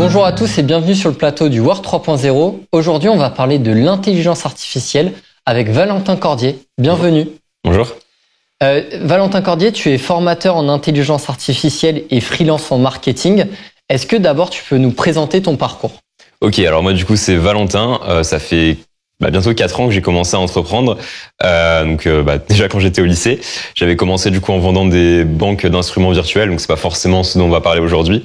Bonjour à tous et bienvenue sur le plateau du World 3.0. Aujourd'hui, on va parler de l'intelligence artificielle avec Valentin Cordier. Bienvenue. Bonjour. Valentin Cordier, tu es formateur en intelligence artificielle et freelance en marketing. Est-ce que d'abord tu peux nous présenter ton parcours ? Ok, alors moi du coup c'est Valentin, ça fait bientôt 4 ans que j'ai commencé à entreprendre. Déjà quand j'étais au lycée, j'avais commencé du coup en vendant des banques d'instruments virtuels, donc c'est pas forcément ce dont on va parler aujourd'hui.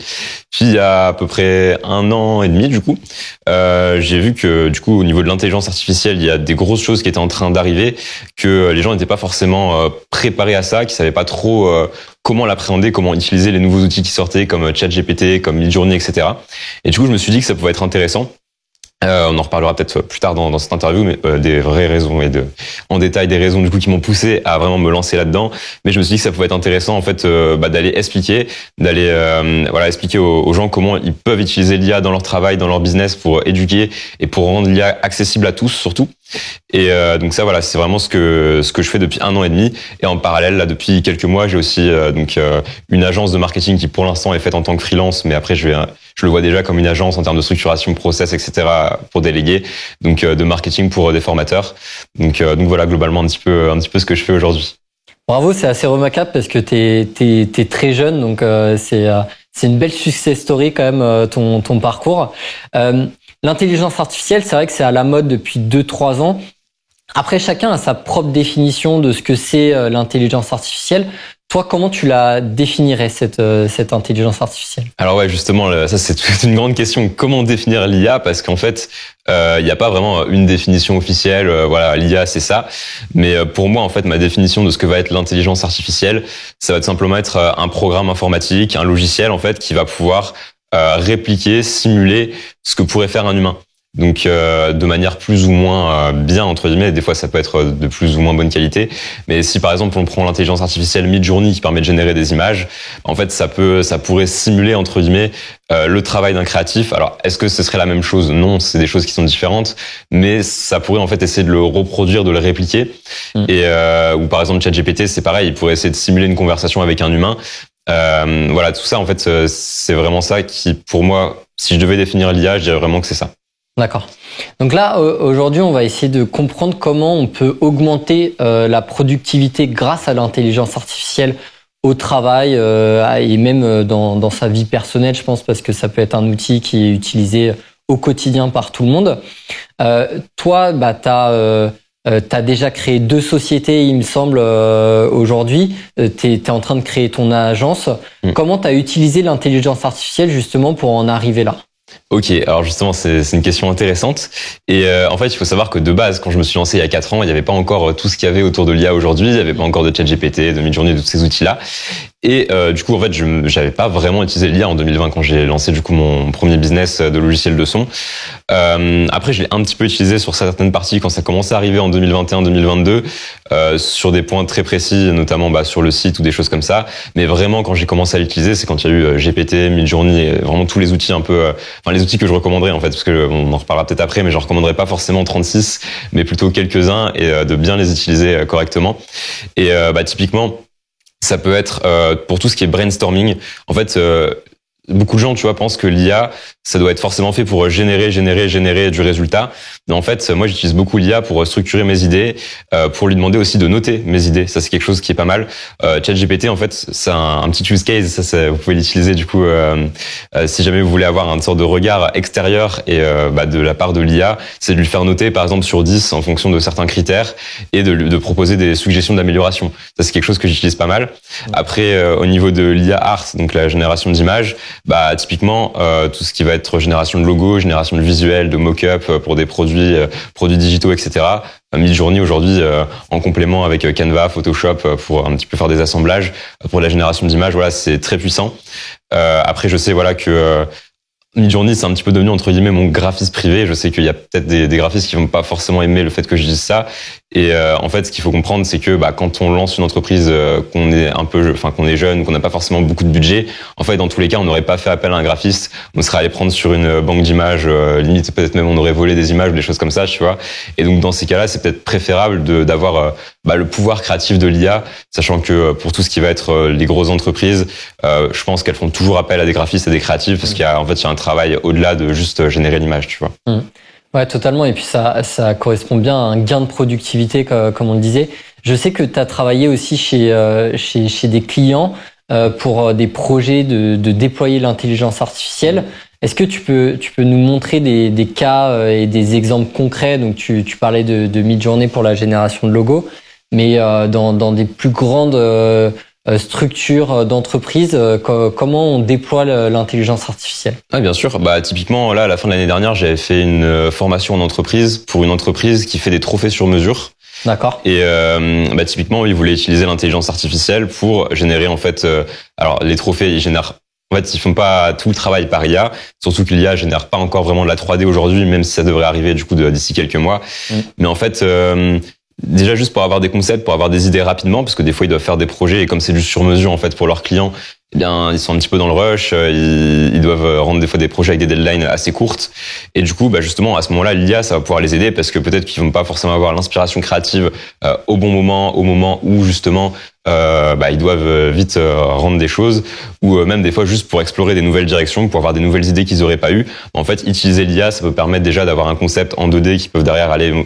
Puis il y a à peu près 1 an et demi du coup, j'ai vu que du coup au niveau de l'intelligence artificielle, il y a des grosses choses qui étaient en train d'arriver, que les gens n'étaient pas forcément préparés à ça, qu'ils savaient pas trop comment l'appréhender, comment utiliser les nouveaux outils qui sortaient comme ChatGPT, comme Midjourney, etc. Et du coup je me suis dit que ça pouvait être intéressant. On en reparlera peut-être plus tard dans cette interview, mais des vraies raisons en détail des raisons du coup qui m'ont poussé à vraiment me lancer là-dedans. Mais je me suis dit que ça pouvait être intéressant en fait d'aller expliquer, expliquer aux gens comment ils peuvent utiliser l'IA dans leur travail, dans leur business pour éduquer et pour rendre l'IA accessible à tous surtout. Et donc ça voilà, c'est vraiment ce que je fais depuis 1 an et demi. Et en parallèle là depuis quelques mois, j'ai aussi une agence de marketing qui pour l'instant est faite en tant que freelance, mais après je le vois déjà comme une agence en termes de structuration, process, etc. pour déléguer, donc de marketing pour des formateurs. Donc voilà globalement un petit peu ce que je fais aujourd'hui. Bravo, c'est assez remarquable parce que t'es très jeune, donc c'est une belle success story quand même ton parcours. L'intelligence artificielle, c'est vrai que c'est à la mode depuis 2-3 ans. Après, chacun a sa propre définition de ce que c'est l'intelligence artificielle. Toi, comment tu la définirais, cette intelligence artificielle ? Alors ouais, justement, ça c'est toute une grande question. Comment définir l'IA ? Parce qu'en fait, il n'y a pas vraiment une définition officielle. Voilà, l'IA c'est ça. Mais pour moi, en fait, ma définition de ce que va être l'intelligence artificielle, ça va tout simplement être un programme informatique, un logiciel en fait qui va pouvoir répliquer, simuler ce que pourrait faire un humain. Donc de manière plus ou moins bien entre guillemets, des fois ça peut être de plus ou moins bonne qualité, mais si par exemple on prend l'intelligence artificielle Midjourney qui permet de générer des images, en fait ça pourrait simuler entre guillemets le travail d'un créatif. Alors est-ce que ce serait la même chose ? Non, c'est des choses qui sont différentes, mais ça pourrait en fait essayer de le reproduire, de le répliquer. Et ou par exemple ChatGPT c'est pareil, il pourrait essayer de simuler une conversation avec un humain. Voilà, tout ça en fait c'est vraiment ça qui pour moi, si je devais définir l'IA, je dirais vraiment que c'est ça. D'accord. Donc là, aujourd'hui, on va essayer de comprendre comment on peut augmenter la productivité grâce à l'intelligence artificielle au travail et même dans sa vie personnelle, je pense, parce que ça peut être un outil qui est utilisé au quotidien par tout le monde. Toi, t'as déjà créé 2 sociétés, il me semble, aujourd'hui. T'es en train de créer ton agence. Comment t'as utilisé l'intelligence artificielle justement pour en arriver là ? Ok, alors justement c'est une question intéressante et en fait il faut savoir que de base quand je me suis lancé il y a 4 ans il n'y avait pas encore tout ce qu'il y avait autour de l'IA aujourd'hui, il n'y avait pas encore de ChatGPT, de Midjourney, de tous ces outils là et du coup en fait je n'avais pas vraiment utilisé l'IA en 2020 quand j'ai lancé du coup mon premier business de logiciel de son. Après je l'ai un petit peu utilisé sur certaines parties quand ça commençait à arriver en 2021-2022 sur des points très précis notamment sur le site ou des choses comme ça, mais vraiment quand j'ai commencé à l'utiliser c'est quand il y a eu GPT, Midjourney, vraiment tous les outils un peu les outils que je recommanderais en fait, parce que on en reparlera peut-être après, mais je recommanderais pas forcément 36, mais plutôt quelques-uns et de bien les utiliser correctement. Et typiquement, ça peut être pour tout ce qui est brainstorming. En fait, beaucoup de gens, tu vois, pensent que l'IA, ça doit être forcément fait pour générer du résultat. Mais en fait, moi, j'utilise beaucoup l'IA pour structurer mes idées, pour lui demander aussi de noter mes idées. Ça, c'est quelque chose qui est pas mal. ChatGPT, en fait, c'est un petit use case. Ça, vous pouvez l'utiliser du coup si jamais vous voulez avoir une sorte de regard extérieur et de la part de l'IA, c'est de lui faire noter, par exemple, sur 10 en fonction de certains critères et de proposer des suggestions d'amélioration. Ça, c'est quelque chose que j'utilise pas mal. Après, au niveau de l'IA art, donc la génération d'images, typiquement, tout ce qui va être génération de logos, génération de visuels, de mock-up pour des produits digitaux, etc. Midjourney aujourd'hui en complément avec Canva, Photoshop pour un petit peu faire des assemblages pour la génération d'images. Voilà, c'est très puissant. Après, je sais que Midjourney, c'est un petit peu devenu entre guillemets mon graphiste privé. Je sais qu'il y a peut-être des graphistes qui vont pas forcément aimer le fait que je dise ça. Et en fait, ce qu'il faut comprendre, c'est que quand on lance une entreprise, qu'on est jeune, qu'on n'a pas forcément beaucoup de budget, en fait, dans tous les cas, on n'aurait pas fait appel à un graphiste. On serait allé prendre sur une banque d'images, limite peut-être même on aurait volé des images ou des choses comme ça, tu vois. Et donc dans ces cas-là, c'est peut-être préférable d'avoir le pouvoir créatif de l'IA, sachant que pour tout ce qui va être les grosses entreprises, je pense qu'elles font toujours appel à des graphistes et des créatifs parce qu'il y a un travail au-delà de juste générer l'image, tu vois. Ouais, totalement. Et puis ça correspond bien à un gain de productivité, comme on le disait. Je sais que tu as travaillé aussi chez des clients pour des projets de déployer l'intelligence artificielle. Est-ce que tu peux nous montrer des cas et des exemples concrets? Donc tu parlais de Midjourney pour la génération de logos, mais dans des plus grandes structures d'entreprise, comment on déploie l'intelligence artificielle? Ah, bien sûr. Typiquement, là, à la fin de l'année dernière, j'avais fait une formation en entreprise pour une entreprise qui fait des trophées sur mesure. D'accord. Et typiquement, ils voulaient utiliser l'intelligence artificielle pour générer en fait. Alors, les trophées, ils génèrent. En fait, ils font pas tout le travail par IA. Surtout que l'IA génère pas encore vraiment de la 3D aujourd'hui, même si ça devrait arriver du coup d'ici quelques mois. Mais en fait. Déjà juste pour avoir des concepts, pour avoir des idées rapidement, parce que des fois ils doivent faire des projets et comme c'est juste sur mesure en fait pour leurs clients, eh bien ils sont un petit peu dans le rush, ils doivent rendre des fois des projets avec des deadlines assez courtes. Et du coup, justement à ce moment-là, l'IA ça va pouvoir les aider parce que peut-être qu'ils vont pas forcément avoir l'inspiration créative au bon moment, au moment où justement ils doivent vite rendre des choses, ou même des fois juste pour explorer des nouvelles directions, pour avoir des nouvelles idées qu'ils auraient pas eues. En fait, utiliser l'IA, ça peut permettre déjà d'avoir un concept en 2D qui peuvent derrière aller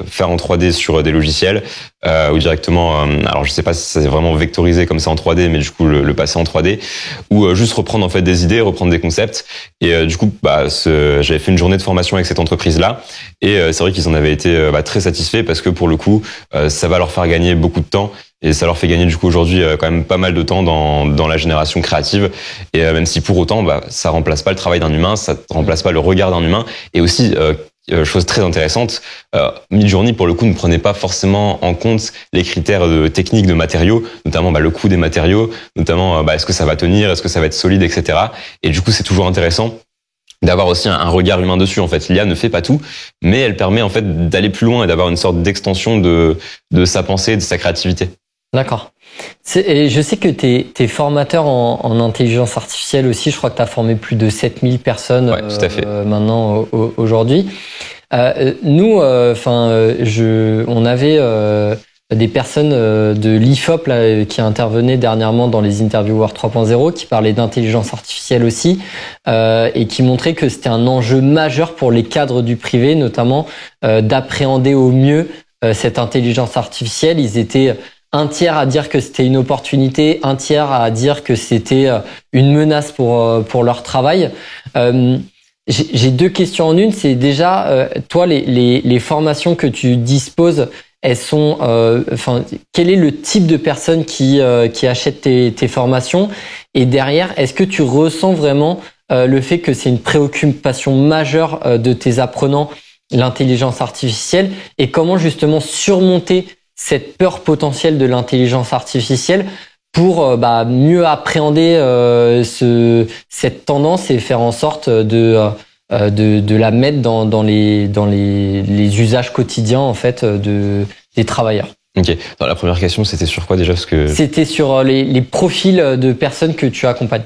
faire en 3D sur des logiciels ou directement alors je sais pas si c'est vraiment vectorisé comme ça en 3D, mais du coup le passer en 3D, ou juste reprendre en fait des idées, reprendre des concepts. Et du coup j'avais fait une journée de formation avec cette entreprise là, et c'est vrai qu'ils en avaient été très satisfaits parce que pour le coup ça va leur faire gagner beaucoup de temps. Et ça leur fait gagner du coup aujourd'hui quand même pas mal de temps dans la génération créative. Et même si pour autant, ça remplace pas le travail d'un humain, ça remplace pas le regard d'un humain. Et aussi, chose très intéressante, Midjourney pour le coup ne prenait pas forcément en compte les critères techniques de matériaux, notamment le coût des matériaux, notamment est-ce que ça va tenir, est-ce que ça va être solide, etc. Et du coup, c'est toujours intéressant d'avoir aussi un regard humain dessus. En fait, l'IA ne fait pas tout, mais elle permet en fait d'aller plus loin et d'avoir une sorte d'extension de sa pensée, de sa créativité. D'accord. Et je sais que tu es formateur en intelligence artificielle aussi. Je crois que tu as formé plus de 7000 personnes tout à fait. Maintenant aujourd'hui. Nous, on avait des personnes de l'IFOP qui intervenaient dernièrement dans les Interviewers 3.0, qui parlaient d'intelligence artificielle aussi, et qui montraient que c'était un enjeu majeur pour les cadres du privé, notamment d'appréhender au mieux cette intelligence artificielle. Ils étaient un tiers à dire que c'était une opportunité, un tiers à dire que c'était une menace pour leur travail. J'ai deux questions en une. C'est déjà, toi, les formations que tu disposes, elles sont, quel est le type de personnes qui achètent tes formations? Et derrière, est-ce que tu ressens vraiment le fait que c'est une préoccupation majeure de tes apprenants, l'intelligence artificielle, et comment justement surmonter cette peur potentielle de l'intelligence artificielle pour mieux appréhender cette tendance et faire en sorte de la mettre dans les usages quotidiens en fait des travailleurs. Ok. Alors, la première question, c'était sur quoi déjà? C'était sur les profils de personnes que tu accompagnes.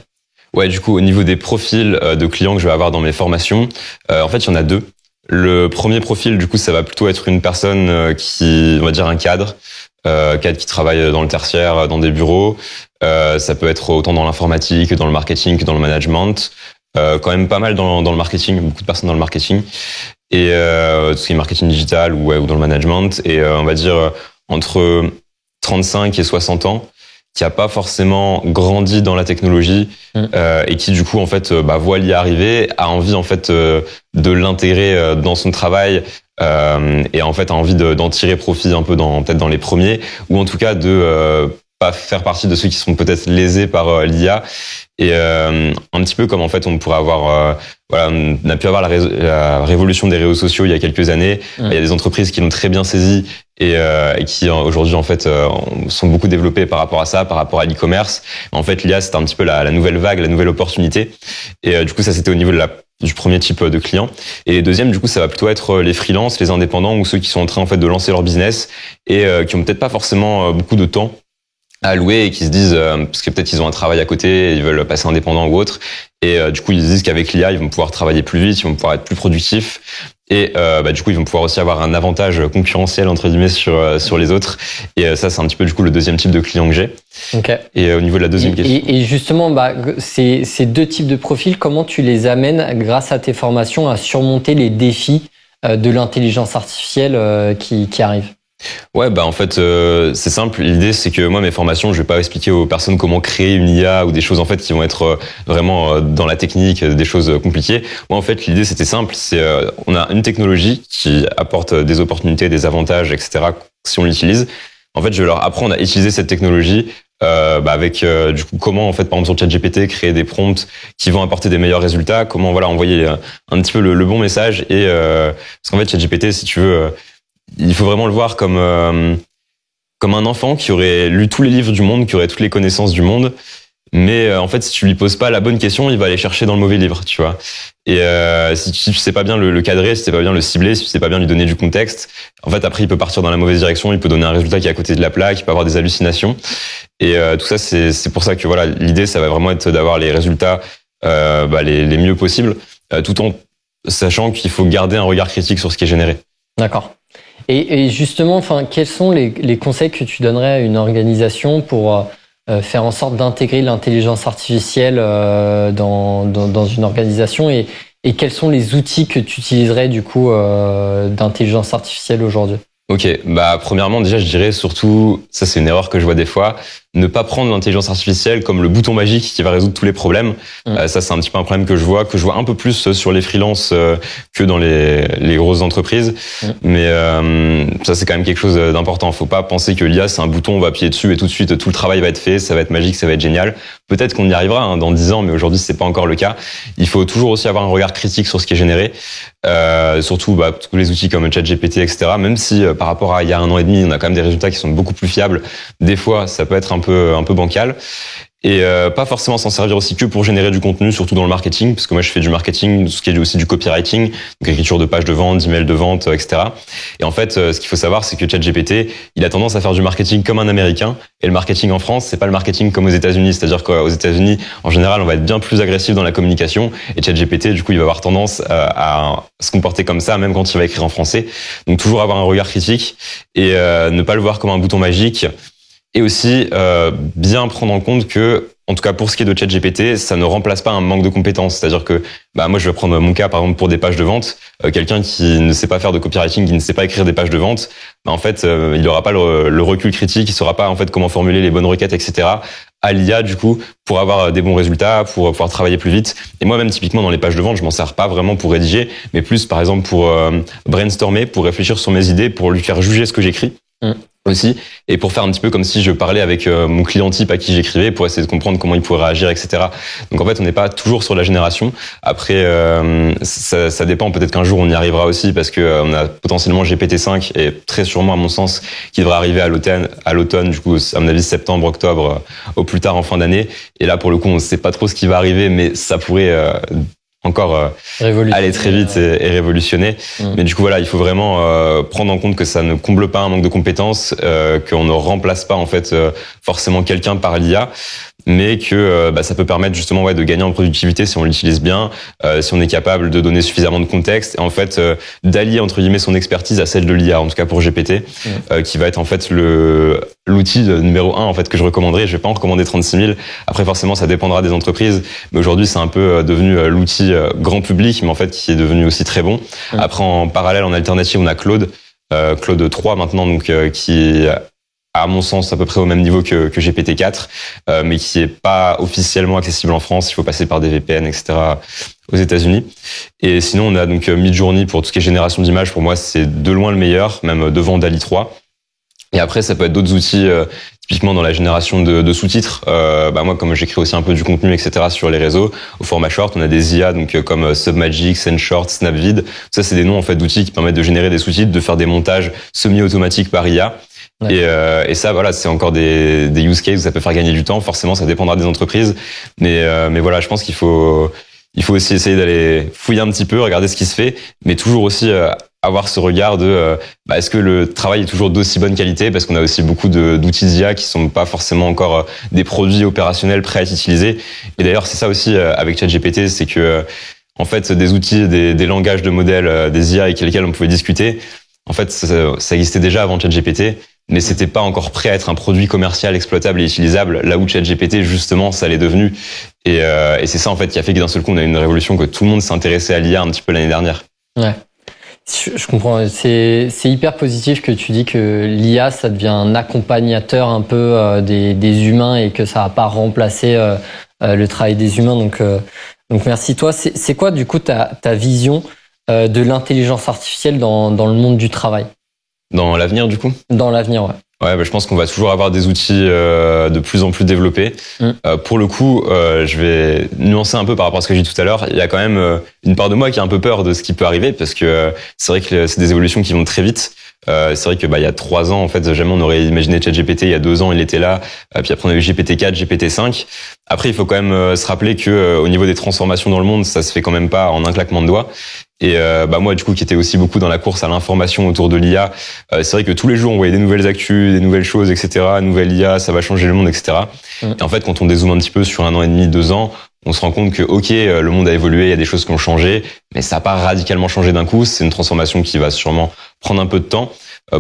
Ouais, du coup, au niveau des profils de clients que je vais avoir dans mes formations, en fait, il y en a deux. Le premier profil, du coup, ça va plutôt être une personne qui, on va dire, un cadre qui travaille dans le tertiaire, dans des bureaux. Ça peut être autant dans l'informatique que dans le marketing que dans le management. Quand même pas mal dans le marketing, beaucoup de personnes dans le marketing. Et tout ce qui est marketing digital ou dans le management. Et on va dire entre 35 et 60 ans, qui a pas forcément grandi dans la technologie et qui du coup en fait voit l'IA arriver, a envie en fait de l'intégrer dans son travail et en fait a envie d'en tirer profit un peu peut-être dans les premiers, ou en tout cas de pas faire partie de ceux qui sont peut-être lésés par l'IA. Et un petit peu comme en fait on pourrait avoir on a pu avoir la révolution des réseaux sociaux il y a quelques années. Il y a des entreprises qui l'ont très bien saisi et qui aujourd'hui en fait sont beaucoup développées par rapport à ça, par rapport à l'e-commerce. En fait, l'IA c'était un petit peu la nouvelle vague, la nouvelle opportunité. Et du coup ça c'était au niveau du premier type de client. Et deuxième, du coup, ça va plutôt être les freelances, les indépendants ou ceux qui sont en train en fait de lancer leur business et qui ont peut-être pas forcément beaucoup de temps à louer et qui se disent parce que peut-être ils ont un travail à côté, ils veulent passer indépendant ou autre, et du coup ils se disent qu'avec l'IA ils vont pouvoir travailler plus vite, ils vont pouvoir être plus productifs Et du coup, ils vont pouvoir aussi avoir un avantage concurrentiel entre guillemets sur les autres. Et ça, c'est un petit peu du coup le deuxième type de client que j'ai. Okay. Et au niveau de la deuxième question. Et justement, ces deux types de profils, comment tu les amènes grâce à tes formations à surmonter les défis de l'intelligence artificielle qui arrivent? Ouais, en fait, c'est simple. L'idée, c'est que moi, mes formations, je vais pas expliquer aux personnes comment créer une IA ou des choses en fait qui vont être vraiment dans la technique, des choses compliquées. Moi, en fait, l'idée, c'était simple. C'est on a une technologie qui apporte des opportunités, des avantages, etc. Si on l'utilise. En fait, je vais leur apprendre à utiliser cette technologie avec du coup comment en fait par exemple sur ChatGPT créer des prompts qui vont apporter des meilleurs résultats. Comment envoyer un petit peu le bon message et parce qu'en fait ChatGPT, si tu veux il faut vraiment le voir comme un enfant qui aurait lu tous les livres du monde, qui aurait toutes les connaissances du monde, mais en fait si tu lui poses pas la bonne question, il va aller chercher dans le mauvais livre, tu vois. Et si tu sais pas bien le cadrer, si tu sais pas bien le cibler, si tu sais pas bien lui donner du contexte, en fait après il peut partir dans la mauvaise direction, il peut donner un résultat qui est à côté de la plaque, il peut avoir des hallucinations. Et tout ça c'est pour ça que voilà, l'idée ça va vraiment être d'avoir les résultats les mieux possibles, tout en sachant qu'il faut garder un regard critique sur ce qui est généré. D'accord. Et justement, quels sont les conseils que tu donnerais à une organisation pour faire en sorte d'intégrer l'intelligence artificielle dans une organisation et quels sont les outils que tu utiliserais du coup d'intelligence artificielle aujourd'hui? Ok, premièrement déjà je dirais surtout, ça c'est une erreur que je vois des fois, ne pas prendre l'intelligence artificielle comme le bouton magique qui va résoudre tous les problèmes. Ça c'est un petit peu un problème que je vois un peu plus sur les freelances que dans les grosses entreprises. Mais ça c'est quand même quelque chose d'important. Faut pas penser que l'IA c'est un bouton, on va appuyer dessus et tout de suite tout le travail va être fait, ça va être magique, ça va être génial. Peut-être qu'on y arrivera dans 10 ans, mais aujourd'hui c'est pas encore le cas. Il faut toujours aussi avoir un regard critique sur ce qui est généré. Surtout tous les outils comme ChatGPT, etc. Même si par rapport à il y a 1 an et demi, on a quand même des résultats qui sont beaucoup plus fiables. Des fois, ça peut être un peu bancal. Et pas forcément s'en servir aussi que pour générer du contenu, surtout dans le marketing, parce que moi je fais du marketing, ce qui est aussi du copywriting, donc écriture de pages de vente, d'emails de vente, etc. Et en fait, ce qu'il faut savoir, c'est que ChatGPT, il a tendance à faire du marketing comme un Américain, et le marketing en France, c'est pas le marketing comme aux États-Unis, c'est-à-dire qu'aux États-Unis, en général, on va être bien plus agressif dans la communication, et ChatGPT, du coup, il va avoir tendance à se comporter comme ça, même quand il va écrire en français. Donc toujours avoir un regard critique et ne pas le voir comme un bouton magique. Et aussi bien prendre en compte que, en tout cas pour ce qui est de ChatGPT, ça ne remplace pas un manque de compétences. C'est-à-dire que moi je vais prendre mon cas par exemple pour des pages de vente. Quelqu'un qui ne sait pas faire de copywriting, qui ne sait pas écrire des pages de vente, en fait il n'aura pas le recul critique, il saura pas en fait comment formuler les bonnes requêtes, etc. à l'IA du coup pour avoir des bons résultats, pour pouvoir travailler plus vite. Et moi même typiquement dans les pages de vente, je m'en sers pas vraiment pour rédiger, mais plus par exemple pour brainstormer, pour réfléchir sur mes idées, pour lui faire juger ce que j'écris. Aussi, et pour faire un petit peu comme si je parlais avec mon client type à qui j'écrivais pour essayer de comprendre comment il pourrait réagir, etc. Donc en fait, on n'est pas toujours sur la génération. Après, ça dépend. Peut-être qu'un jour on y arrivera aussi parce que on a potentiellement GPT-5 et très sûrement à mon sens qui devrait arriver à l'automne. Du coup, à mon avis septembre, octobre, au plus tard en fin d'année. Et là, pour le coup, on ne sait pas trop ce qui va arriver, mais ça pourrait encore aller très vite et révolutionner. Mais du coup, voilà, il faut vraiment prendre en compte que ça ne comble pas un manque de compétences, qu'on ne remplace pas en fait forcément quelqu'un par l'IA, mais que ça peut permettre justement de gagner en productivité si on l'utilise bien, si on est capable de donner suffisamment de contexte et en fait d'allier entre guillemets son expertise à celle de l'IA, en tout cas pour GPT, qui va être en fait l'outil numéro 1 en fait que je recommanderais. Je vais pas en recommander 36 000. Après forcément ça dépendra des entreprises, mais aujourd'hui c'est un peu devenu l'outil grand public, mais en fait qui est devenu aussi très bon. Après en parallèle, en alternative, on a Claude 3 maintenant, donc qui à mon sens à peu près au même niveau que GPT-4, mais qui est pas officiellement accessible en France. Il faut passer par des VPN, etc. aux États-Unis. Et sinon, on a donc Midjourney pour tout ce qui est génération d'images. Pour moi, c'est de loin le meilleur, même devant DALL-E 3. Et après, ça peut être d'autres outils, typiquement dans la génération de sous-titres. Moi, comme j'écris aussi un peu du contenu, etc. sur les réseaux, au format short, on a des IA donc comme Submagic, SendShort, Snapvid. Ça, c'est des noms en fait d'outils qui permettent de générer des sous-titres, de faire des montages semi-automatiques par IA. Et ça, voilà, c'est encore des use cases où ça peut faire gagner du temps. Forcément, ça dépendra des entreprises. Mais voilà, je pense qu'il faut aussi essayer d'aller fouiller un petit peu, regarder ce qui se fait, mais toujours aussi avoir ce regard de est-ce que le travail est toujours d'aussi bonne qualité, parce qu'on a aussi beaucoup d'outils d'IA qui sont pas forcément encore des produits opérationnels prêts à être utilisés. Et d'ailleurs, c'est ça aussi avec ChatGPT, c'est que en fait des outils, des langages de modèles, des IA avec lesquels on pouvait discuter. En fait, ça existait déjà avant ChatGPT, mais c'était pas encore prêt à être un produit commercial exploitable et utilisable. Là où ChatGPT, justement, ça l'est devenu. Et c'est ça, en fait, qui a fait que d'un seul coup, on a eu une révolution, que tout le monde s'intéressait à l'IA un petit peu l'année dernière. Ouais. Je comprends. C'est hyper positif que tu dis que l'IA, ça devient un accompagnateur un peu des humains et que ça va pas remplacer le travail des humains. Donc merci. Toi, c'est quoi, du coup, ta vision de l'intelligence artificielle dans le monde du travail? Dans l'avenir, du coup? Dans l'avenir, ouais. Ouais, je pense qu'on va toujours avoir des outils de plus en plus développés. Pour le coup, je vais nuancer un peu par rapport à ce que j'ai dit tout à l'heure. Il y a quand même une part de moi qui a un peu peur de ce qui peut arriver, parce que c'est vrai que c'est des évolutions qui vont très vite. C'est vrai que il y a 3 ans, en fait, jamais on aurait imaginé ChatGPT. Il y a 2 ans, il était là. Puis après, on a eu GPT-4, GPT-5. Après, il faut quand même se rappeler que au niveau des transformations dans le monde, ça se fait quand même pas en un claquement de doigts. Et moi, du coup, qui était aussi beaucoup dans la course à l'information autour de l'IA, c'est vrai que tous les jours, on voyait des nouvelles actus, des nouvelles choses, etc. Nouvelle IA, ça va changer le monde, etc. Et en fait, quand on dézoome un petit peu sur 1 an et demi, 2 ans, on se rend compte que, ok, le monde a évolué, il y a des choses qui ont changé, mais ça n'a pas radicalement changé d'un coup. C'est une transformation qui va sûrement prendre un peu de temps.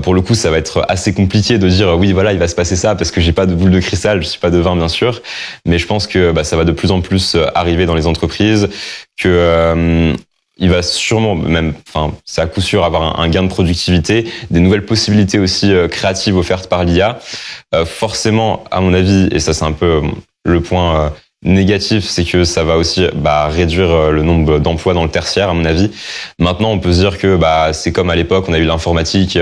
Pour le coup, ça va être assez compliqué de dire oui, voilà, il va se passer ça, parce que j'ai pas de boule de cristal, je suis pas devin, bien sûr. Mais je pense que ça va de plus en plus arriver dans les entreprises, que il va sûrement, même, enfin, c'est à coup sûr avoir un gain de productivité, des nouvelles possibilités aussi créatives offertes par l'IA. Forcément, à mon avis, et ça c'est un peu le point négatif, c'est que ça va aussi réduire le nombre d'emplois dans le tertiaire, à mon avis. Maintenant, on peut se dire que c'est comme à l'époque, on a eu l'informatique,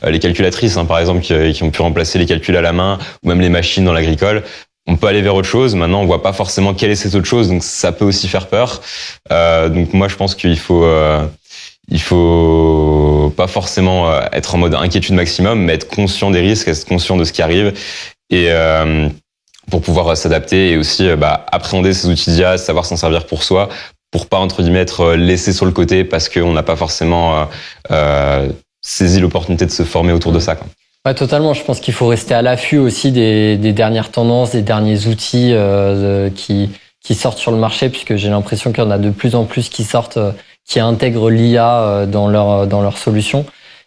les calculatrices, par exemple, qui ont pu remplacer les calculs à la main, ou même les machines dans l'agricole. On peut aller vers autre chose. Maintenant, on voit pas forcément quelle est cette autre chose, donc ça peut aussi faire peur. Donc moi, je pense qu'il faut pas forcément être en mode inquiétude maximum, mais être conscient des risques, être conscient de ce qui arrive, et pour pouvoir s'adapter et aussi appréhender ces outils d'IA, savoir s'en servir pour soi, pour pas entre guillemets être laissé sur le côté parce qu'on n'a pas forcément saisi l'opportunité de se former autour de ça, quoi. Ouais, totalement. Je pense qu'il faut rester à l'affût aussi des dernières tendances, des derniers outils qui sortent sur le marché, puisque j'ai l'impression qu'il y en a de plus en plus qui sortent, qui intègrent l'IA dans leurs solutions.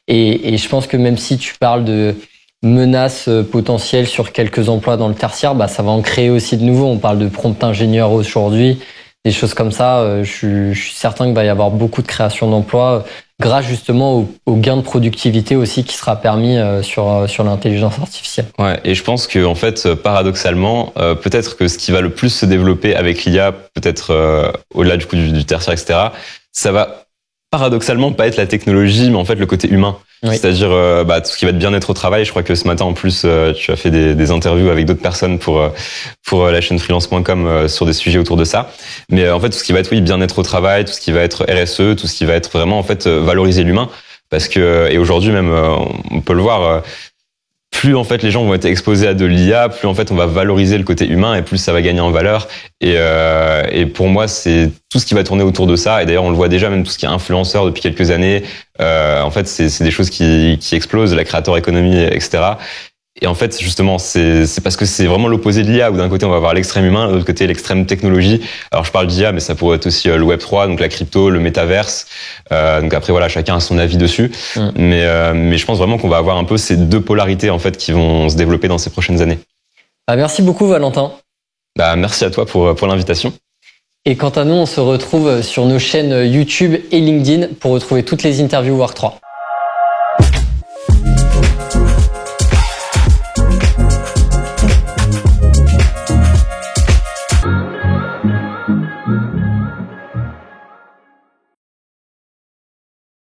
Et je pense que même si tu parles de menaces potentielles sur quelques emplois dans le tertiaire, ça va en créer aussi de nouveaux. On parle de prompt ingénieur aujourd'hui, des choses comme ça. Je suis certain qu'il va y avoir beaucoup de création d'emplois grâce justement au gain de productivité aussi qui sera permis sur l'intelligence artificielle. Ouais, et je pense que en fait, paradoxalement, peut-être que ce qui va le plus se développer avec l'IA, peut-être au-delà du coup du tertiaire, etc., ça va paradoxalement pas être la technologie, mais en fait le côté humain. Oui. C'est-à-dire tout ce qui va être bien-être au travail. Je crois que ce matin en plus tu as fait des interviews avec d'autres personnes pour la chaîne freelance.com sur des sujets autour de ça. Mais en fait tout ce qui va être bien-être au travail, tout ce qui va être RSE, tout ce qui va être vraiment en fait valoriser l'humain, parce que et aujourd'hui même on peut le voir, plus en fait les gens vont être exposés à de l'IA, plus en fait on va valoriser le côté humain et plus ça va gagner en valeur. Et pour moi c'est tout ce qui va tourner autour de ça. Et d'ailleurs on le voit déjà, même tout ce qui est influenceur depuis quelques années. En fait c'est des choses qui explosent, la creator economy, etc. Et en fait, justement, c'est parce que c'est vraiment l'opposé de l'IA, où d'un côté, on va avoir l'extrême humain, de l'autre côté, l'extrême technologie. Alors, je parle d'IA, mais ça pourrait être aussi le Web3, donc la crypto, le métaverse. Donc après, voilà, chacun a son avis dessus. Mais je pense vraiment qu'on va avoir un peu ces deux polarités, en fait, qui vont se développer dans ces prochaines années. Merci beaucoup, Valentin. Merci à toi pour l'invitation. Et quant à nous, on se retrouve sur nos chaînes YouTube et LinkedIn pour retrouver toutes les interviews Work 3.